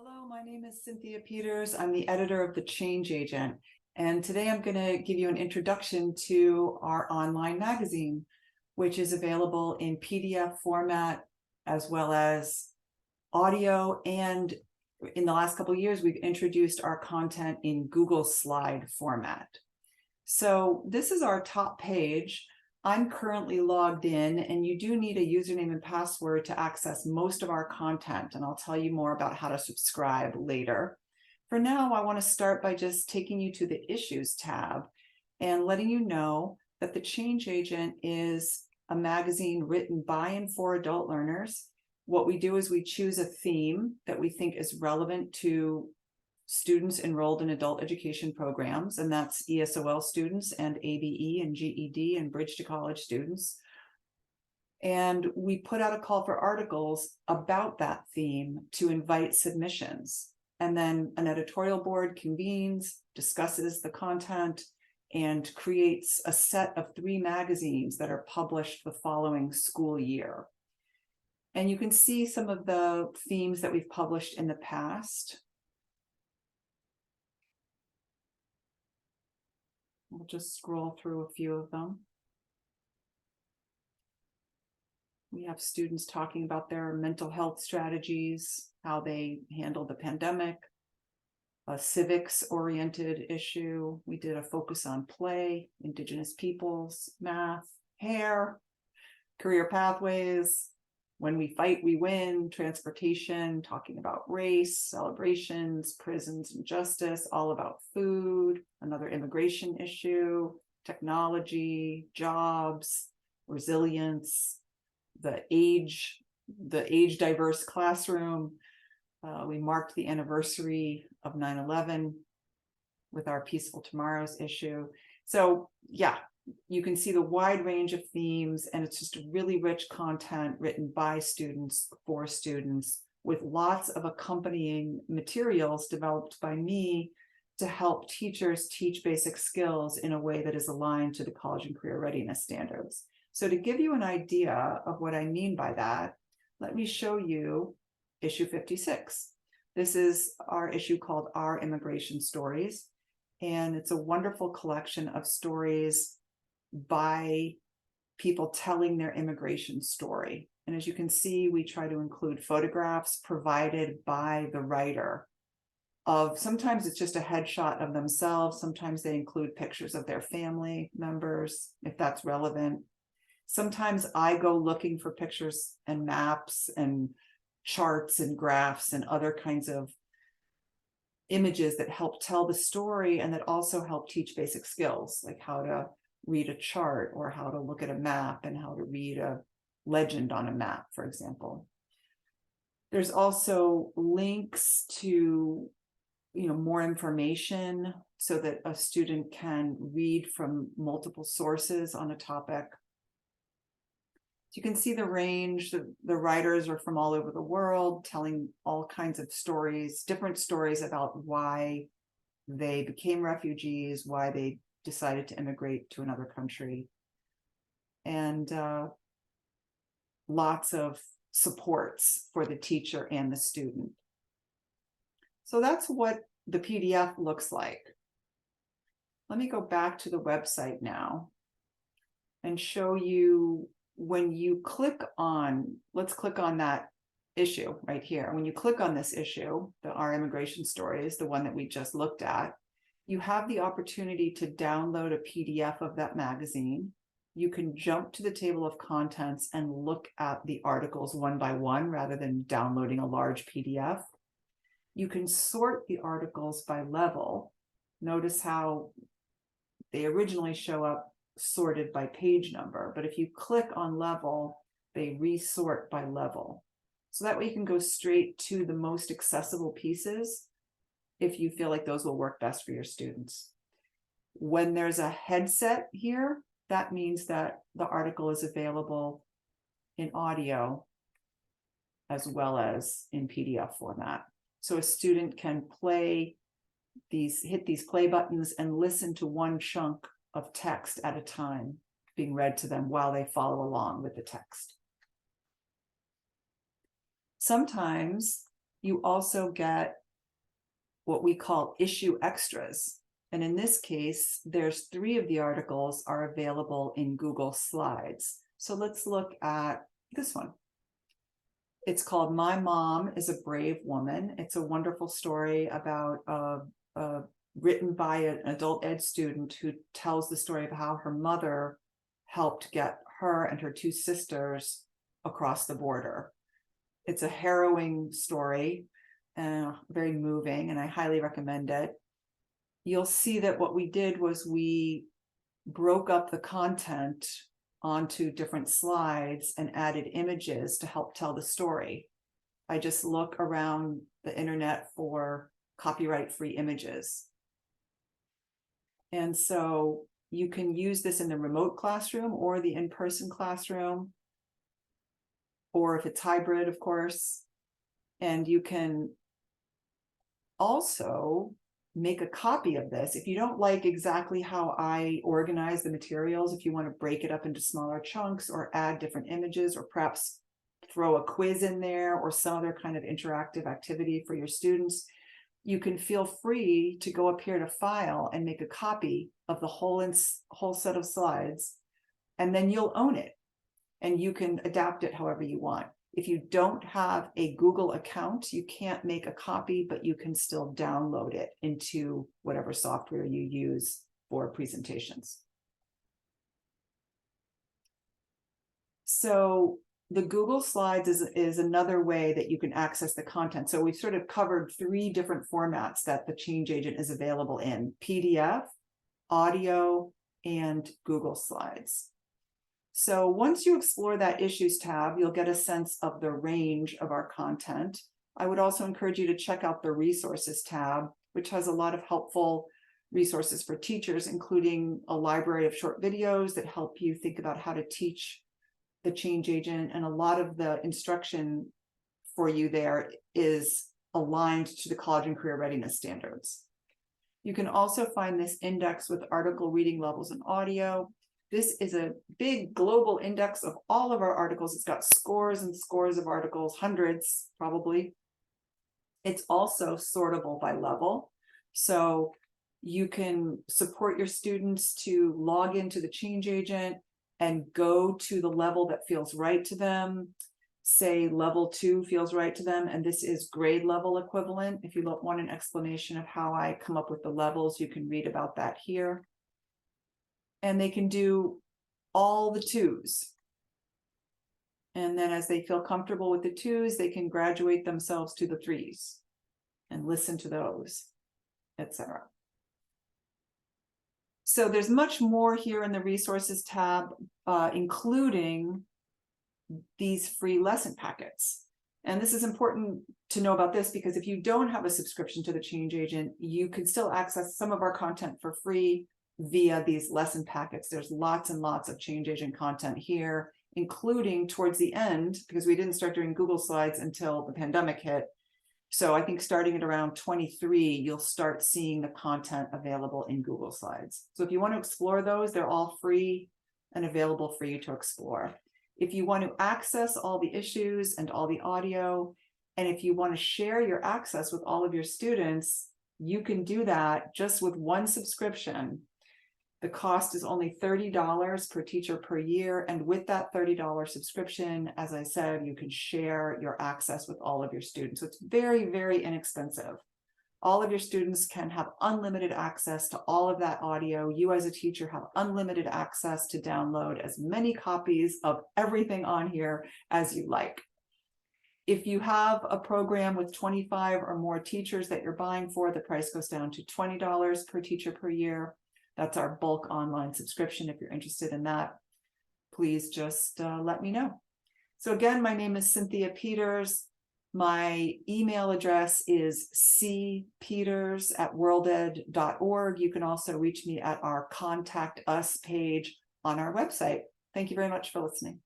Hello, my name is Cynthia Peters. I'm the editor of The Change Agent, and today I'm going to give you an introduction to our online magazine, which is available in PDF format as well as audio. And in the last couple of years, we've introduced our content in Google Slide format. So this is our top page. I'm currently logged in, and you do need a username and password to access most of our content, and I'll tell you more about how to subscribe later. For now, I want to start by just taking you to the Issues tab and letting you know that The Change Agent is a magazine written by and for adult learners. What we do is we choose a theme that we think is relevant to students enrolled in adult education programs, and that's ESOL students and ABE and GED and Bridge to College students. And we put out a call for articles about that theme to invite submissions. And then an editorial board convenes, discusses the content, and creates a set of 3 magazines that are published the following school year. And you can see some of the themes that we've published in the past. We'll just scroll through a few of them. We have students talking about their mental health strategies, how they handled the pandemic, a civics-oriented issue. We did a focus on play, Indigenous peoples, math, hair, career pathways, when we fight, we win, transportation, talking about race, celebrations, prisons and justice, all about food, another immigration issue, technology, jobs, resilience, the age diverse classroom. We marked the anniversary of 9/11 with our Peaceful Tomorrows issue. So yeah, you can see the wide range of themes, and it's just really rich content written by students for students, with lots of accompanying materials developed by me to help teachers teach basic skills in a way that is aligned to the college and career readiness standards. So to give you an idea of what I mean by that, let me show you issue 56. This is our issue called Our Immigration Stories, and it's a wonderful collection of stories by people telling their immigration story. And as you can see, we try to include photographs provided by the writer of, sometimes it's just a headshot of themselves, sometimes they include pictures of their family members, if that's relevant. Sometimes I go looking for pictures and maps and charts and graphs and other kinds of images that help tell the story and that also help teach basic skills, like how to read a chart or how to look at a map and how to read a legend on a map, for example. There's also links to, more information so that a student can read from multiple sources on a topic. You can see the range. The writers are from all over the world, telling all kinds of stories, different stories about why they became refugees, why they decided to immigrate to another country, and lots of supports for the teacher and the student. So that's what the PDF looks like. Let me go back to the website now and show you, when you click on, let's click on that issue right here. When you click on this issue, Our Immigration Stories, the one that we just looked at, you have the opportunity to download a PDF of that magazine. You can jump to the table of contents and look at the articles one by one rather than downloading a large PDF. You can sort the articles by level. Notice how they originally show up sorted by page number, but if you click on level, they resort by level. So that way you can go straight to the most accessible pieces if you feel like those will work best for your students. When there's a headset here, that means that the article is available in audio as well as in PDF format. So a student can hit these play buttons and listen to one chunk of text at a time being read to them while they follow along with the text. Sometimes you also get what we call issue extras. And in this case, there's 3 of the articles are available in Google Slides. So let's look at this one. It's called My Mom is a Brave Woman. It's a wonderful story about written by an adult ed student who tells the story of how her mother helped get her and her 2 sisters across the border. It's a harrowing story, very moving, and I highly recommend it. You'll see that what we did was we broke up the content onto different slides and added images to help tell the story. I just look around the internet for copyright-free images. And so you can use this in the remote classroom or the in-person classroom, or if it's hybrid, of course. And you can also make a copy of this. If you don't like exactly how I organize the materials, if you want to break it up into smaller chunks or add different images, or perhaps throw a quiz in there or some other kind of interactive activity for your students, you can feel free to go up here to File and make a copy of the whole set of slides, and then you'll own it and you can adapt it however you want. If you don't have a Google account, you can't make a copy, but you can still download it into whatever software you use for presentations. So the Google Slides is another way that you can access the content. So we've sort of covered 3 different formats that the Change Agent is available in: PDF, audio, and Google Slides. So once you explore that Issues tab, you'll get a sense of the range of our content. I would also encourage you to check out the Resources tab, which has a lot of helpful resources for teachers, including a library of short videos that help you think about how to teach the Change Agent, and a lot of the instruction for you there is aligned to the College and Career Readiness standards. You can also find this index with article reading levels and audio. This is a big global index of all of our articles. It's got scores and scores of articles, hundreds probably. It's also sortable by level. So you can support your students to log into the Change Agent and go to the level that feels right to them. Say level 2 feels right to them, and this is grade level equivalent. If you want an explanation of how I come up with the levels, you can read about that here. And they can do all the 2s. And then as they feel comfortable with the 2s, they can graduate themselves to the 3s and listen to those, etc. So there's much more here in the Resources tab, including these free lesson packets. And this is important to know about this, because if you don't have a subscription to the Change Agent, you can still access some of our content for free via these lesson packets. There's lots and lots of Change Agent content here, including towards the end, because we didn't start doing Google Slides until the pandemic hit. So I think starting at around 23, you'll start seeing the content available in Google Slides. So if you want to explore those, they're all free and available for you to explore. If you want to access all the issues and all the audio, and if you want to share your access with all of your students, you can do that just with one subscription. The cost is only $30 per teacher per year. And with that $30 subscription, as I said, you can share your access with all of your students. So it's very, very inexpensive. All of your students can have unlimited access to all of that audio. You as a teacher have unlimited access to download as many copies of everything on here as you like. If you have a program with 25 or more teachers that you're buying for, the price goes down to $20 per teacher per year. That's our bulk online subscription. If you're interested in that, please just let me know. So again, my name is Cynthia Peters. My email address is cpeters@worlded.org. You can also reach me at our Contact Us page on our website. Thank you very much for listening.